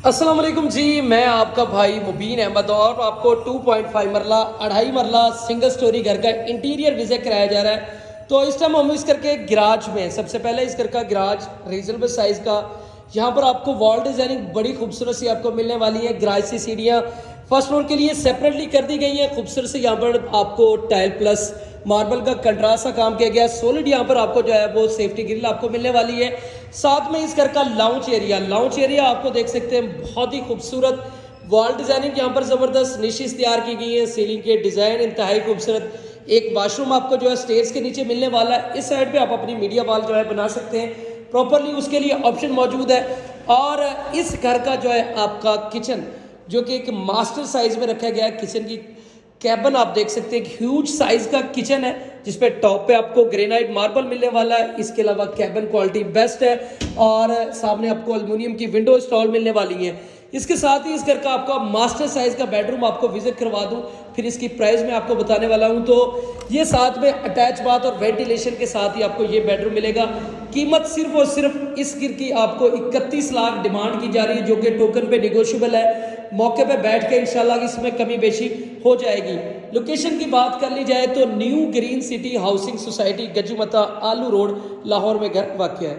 अस्सलाम वालेकुम जी। मैं आपका भाई मुबीन अहमद और आपको 2.5 मरला 2.5 मरला सिंगल स्टोरी घर का इंटीरियर विजिट कराया जा रहा है। तो इस टाइम हम इस घर के गराज में सबसे पहले इस घर का गराज रीजनेबल साइज़ का, यहाँ पर आपको वॉल डिज़ाइनिंग बड़ी खूबसूरत सी आपको मिलने वाली है। गराज से सीढ़ियाँ फर्स्ट फ्लोर के लिए सेपरेटली कर दी गई हैं खूबसूरत से। यहाँ पर आपको टाइल प्लस मार्बल का कंट्रास्ट का काम किया गया। सॉलिड यहाँ पर आपको जो है वो सेफ्टी ग्रिल आपको मिलने वाली है। साथ में इस घर का लाउंज एरिया आपको देख सकते हैं, बहुत ही खूबसूरत वॉल डिजाइनिंग यहाँ पर जबरदस्त निशिस तैयार की गई है। सीलिंग के डिजाइन इंतहाई खूबसूरत। एक वॉशरूम आपको जो है स्टेयर्स के नीचे मिलने वाला है। इस साइड पे आप अपनी मीडिया वॉल जो है बना सकते हैं प्रॉपरली, उसके लिए ऑप्शन मौजूद है। और इस घर का जो है आपका किचन जो कि एक मास्टर साइज में रखा गया है। किचन की कैबन आप देख सकते हैं, ह्यूज साइज का किचन है जिसपे टॉप पे आपको ग्रेनाइट मार्बल मिलने वाला है। इसके अलावा कैबन क्वालिटी बेस्ट है और सामने आपको एल्युमिनियम की विंडो इंस्टॉल मिलने वाली है। इसके साथ ही इस घर का आपका मास्टर साइज का बेडरूम आपको विजिट करवा दूं, फिर इसकी प्राइस मैं आपको बताने वाला हूं। तो ये साथ में अटैच बाथ और वेंटिलेशन के साथ ही आपको ये बेडरूम मिलेगा। कीमत सिर्फ और सिर्फ इस घर की आपको 31 लाख डिमांड की जा रही है, जो कि टोकन पे निगोशियबल है। मौके पे बैठ के इंशाल्लाह इसमें कमी बेशी हो जाएगी। लोकेशन की बात कर ली जाए तो new green city housing society Gajumatta आलू रोड लाहौर में घर वाक़ है।